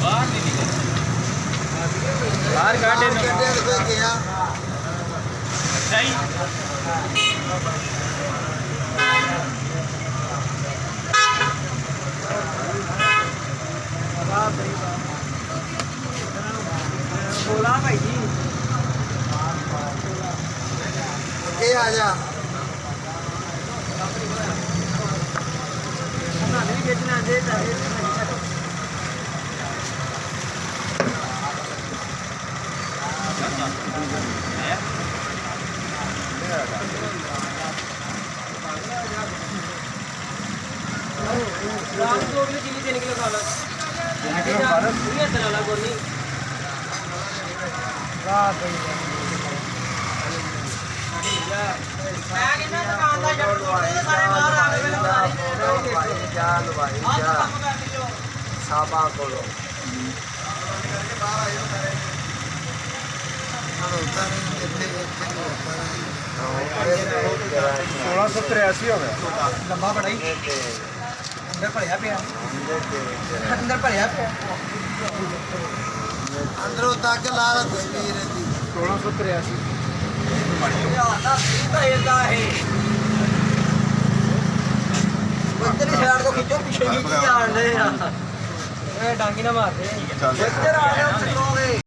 ਬਾਹਰ ਨਹੀਂ ਨਿਕਲ ਬਾਹਰ ਕਾਢੇ ਨੂੰ ਗਿਆ ਸਹੀ बोला भाई जी ਅੱਗੇ ਆ ਜਾ नहीं बेचना दे राम को भी चिल्ली देने के लिए खा लो देने के लिए खा लो ये चला गोनी वाह भाई मैं कितना दुकान दा जट तोड़े सारे बाहर आ गए ਲਵਾਈ ਜਾ ਸਾਬਾ ਕੋਲੋਂ सोलह सौ तिरासी हो गया लंबा बड़ा ही अंदर भरिया पे अंदर भरिया पे ਅੰਦਰੋਂ ਤੱਕ ਲਾ ਤਸਵੀਰ ਦੀ 1683 ਉੱਤਰੀ ਸਾਈਡ ਤੋਂ ਖਿੱਚੋ ਪਿੱਛੇ ਖਿੱਚੀ ਜਾਣ ਦੇ ਆ डांगी ना मारते ਇੱਧਰ ਆ ਜਾ